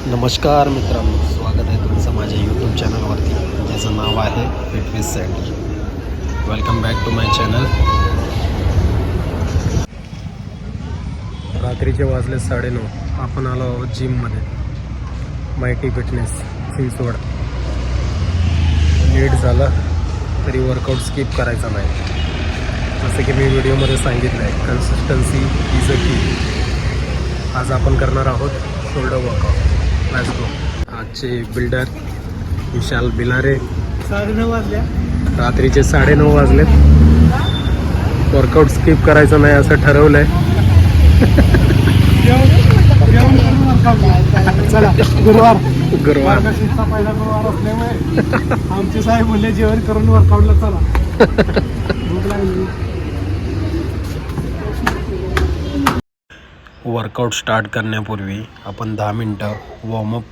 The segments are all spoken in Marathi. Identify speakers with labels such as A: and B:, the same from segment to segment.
A: नमस्कार मित्रांनो, स्वागत आहे तुमचं माझ्या यूट्यूब चॅनलवरती, ज्याचं नाव आहे fitness centre. Welcome back to my channel. रात्रीचे वाजले 9:30. आपण आलो आहोत जिममध्ये, मायटी फिटनेस चिंचवड. लेट झालं तरी वर्कआउट स्किप करायचा नाही. जसं की मी व्हिडिओमध्ये सांगितलं आहे, कन्सिस्टन्सी इज अ की. आज आपण करणार आहोत शोल्डर वर्कआउट. Let's go. आजचे बिल्डर विशाल बिलारे.
B: 9:30 वाजल्या.
A: रात्रीचे 9:30 वाजलेत. वर्कआउट स्किप करायचं नाही असं ठरवलंय.
B: चला, गुरुवार
A: गुरुवार
B: पहिला गुरुवार असल्यामुळे आमचे साहेब म्हणले जेवण करून वर्कआउटला चला. भूक लागली.
A: वर्कआउट स्टार्ट करण्यापूर्वी आपण 10 मिनटं वॉर्मअप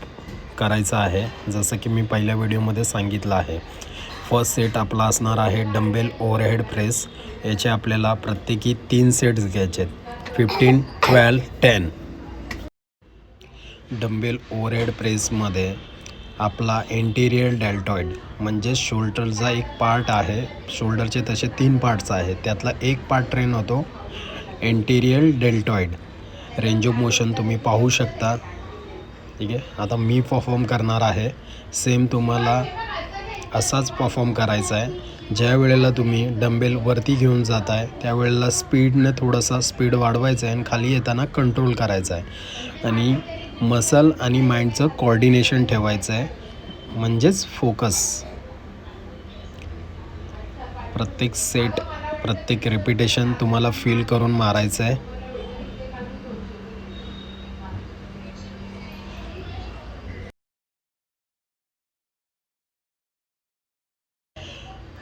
A: करायचं आहे. जसं की मी पहिल्या व्हिडिओमध्ये सांगितलं आहे. फर्स्ट सेट आपला असणार आहे डंबेल ओव्हरहेड प्रेस. याचे आपल्याला प्रत्येकी 3 सेट्स घ्यायचे आहेत, 15, 12, 10. डंबेल ओव्हरहेड प्रेसमध्ये आपला एंटिरियर डेल्टॉइड म्हणजे शोल्डरचा एक पार्ट आहे. शोल्डरचे तसे 3 पार्ट्स आहेत, त्यातला एक पार्ट ट्रेन होतो एंटिरियर डेल्टॉइड. रेंज ऑफ मोशन तुम्ही पाहू शकता. ठीक आहे, आता मी परफॉर्म करणार आहे. सेम तुम्हाला असाच परफॉर्म करायचा आहे. ज्या वेळेला तुम्ही डंबेल वरती घेऊन जात आहे त्यावेळेला स्पीडने थोडासा स्पीड वाढवायचा आहे आणि खाली येताना कंट्रोल करायचा आहे. आणि मसल आणि माइंडचं कोऑर्डिनेशन ठेवायचं आहे, म्हणजेच फोकस. प्रत्येक सेट, प्रत्येक रिपिटेशन तुम्हाला फील करून मारायचं आहे.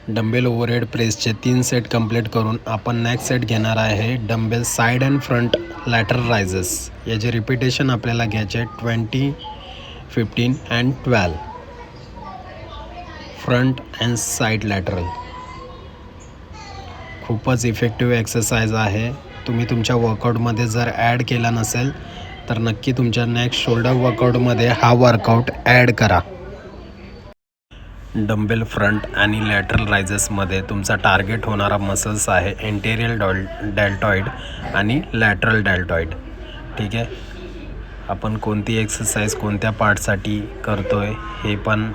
A: डंबेल ओव्हरहेड प्रेसचे 3 सेट कंप्लीट करून आपण नेक्स्ट सेट घेणार आहे dumbbell side and front lateral rises. याचे रिपिटेशन आपल्याला घ्यायचे 20, 15 and 12. Front and side lateral खूपच इफेक्टिव्ह एक्सरसाइज आहे. तुम्ही तुमच्या वर्कआउटमध्ये जर ॲड केला नसेल तर नक्की तुमच्या नेक्स्ट शोल्डर वर्कआउटमध्ये हा वर्कआउट ॲड करा. डंबेल फ्रंट आणि लॅटरल रायझेसमध्ये तुमचा टार्गेट होणारा मसल्स आहे एंटेरियल डेल्टॉइड आणि लॅटरल डेल्टॉइड. ठीक आहे, आपण कोणती एक्सरसाइज कोणत्या पार्टसाठी करतो आहे हे पण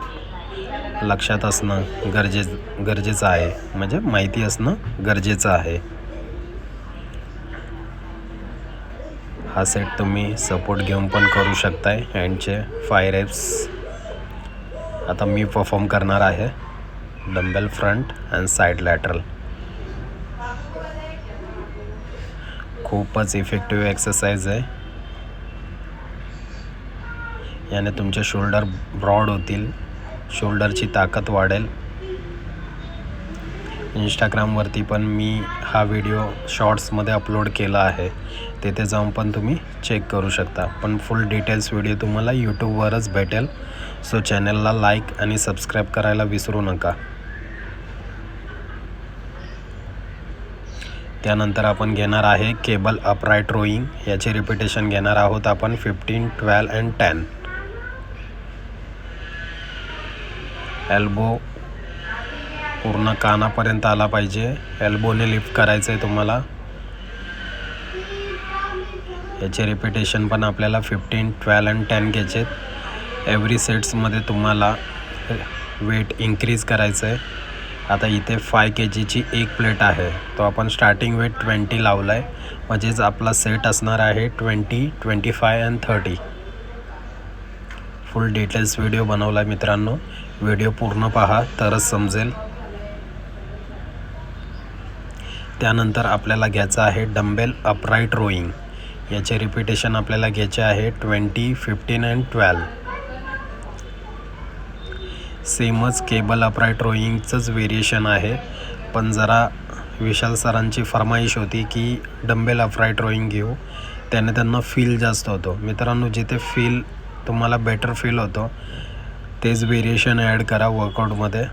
A: लक्षात असणं गरजेचं आहे, म्हणजे माहिती असणं गरजेचं आहे. हा सेट तुम्ही सपोर्ट घेऊन पण करू शकताय. हँडचे 5 रेप्स. आता मी परफॉर्म करणार आहे dumbbell front and side lateral. खूपच इफेक्टिव्ह एक्सरसाइज आहे. याने तुमचे शोल्डर ब्रॉड होतील, शोल्डरची ताकद वाढेल. इंस्टाग्रामवरती पण मी हा व्हिडिओ शॉर्ट्समध्ये अपलोड केला आहे, तिथे जाऊन पण तुम्ही चेक करू शकता. पण फुल डिटेल्स व्हिडिओ तुम्हाला यूट्यूबवरच भेटेल. सो चॅनलला लाईक आणि सबस्क्राईब करायला विसरू नका. त्यानंतर आपण घेणार आहे केबल अपराईट रोईंग. याचे रिपिटेशन घेणार आहोत आपण 15, 12 अँड 10. एल्बो पूर्ण कानापर्यंत आला पाहिजे. एल्बोने लिफ्ट करायचं आहे तुम्हाला. याचे रिपिटेशन पण आपल्याला 15, 12 अँड 10 घ्यायचे. एव्हरी सेट्समध्ये तुम्हाला वेट इन्क्रीज करायचं आहे. आता इथे 5 kgची एक प्लेट आहे, तो आपण स्टार्टिंग वेट 20 लावला आहे, म्हणजेच आपला सेट असणार आहे 20, 25 अँड 30. फुल डिटेल्स व्हिडिओ बनवला आहे मित्रांनो. व्हिडिओ पूर्ण पहा तरच समजेल. त्यानंतर आपल्याला घ्यायचं आहे डंबेल अपराईट रोईंग. याचे रिपिटेशन आपल्याला घ्यायचे आहे 20, 15 अँड 12. सेमच केबल अपराईट रोईंगचंच व्हेरिएशन आहे, पण जरा विशाल सरांची फरमाईश होती की डंबेल अपराईट रोईंग घेऊ, त्याने त्यांना फील जास्त होतो. मित्रांनो, जिथे फील तुम्हाला बेटर फील होतो तेच व्हेरिएशन ॲड करा वर्कआउटमध्ये.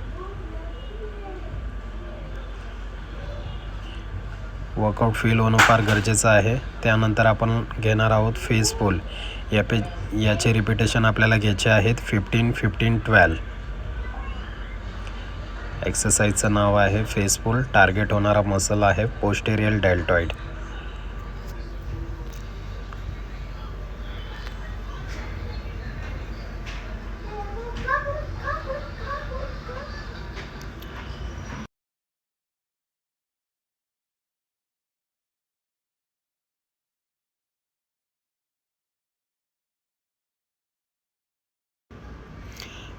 A: वर्कआउट फील होणं फार गरजेचं आहे. त्यानंतर आपण घेणार आहोत फेस पुल. याचे रिपिटेशन आपल्याला घ्यायचे आहेत 15, 15, 12. एक्सरसाइजचं नाव आहे फेसफुल. टार्गेट होणारा मसल आहे पोस्टेरियल डेल्टॉइड.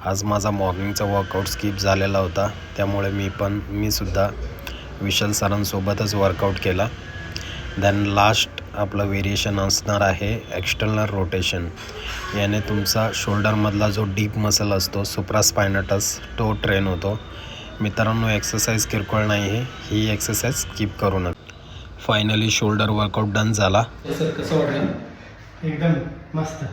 A: आज माझा मॉर्निंगचा वर्कआउट स्किप झालेला होता, त्यामुळे मी सुद्धा विशाल सरांसोबतच वर्कआउट केला. दॅन लास्ट आपलं व्हेरिएशन असणार आहे एक्सटर्नल रोटेशन. याने तुमचा शोल्डरमधला जो डीप मसल असतो सुप्रास्पायनटस तो ट्रेन होतो. मित्रांनो, एक्सरसाइज किरकोळ नाही आहे, ही एक्सरसाइज स्किप करू नका. फायनली शोल्डर वर्कआउट डन झाला. सर, कसं वाटलं?
B: एकदम मस्त.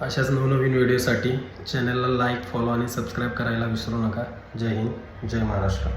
A: अशाच नवनवीन व्हिडिओसाठी चॅनलला लाईक, फॉलो आणि सबस्क्राईब करायला विसरू नका. जय हिंद, जय महाराष्ट्र.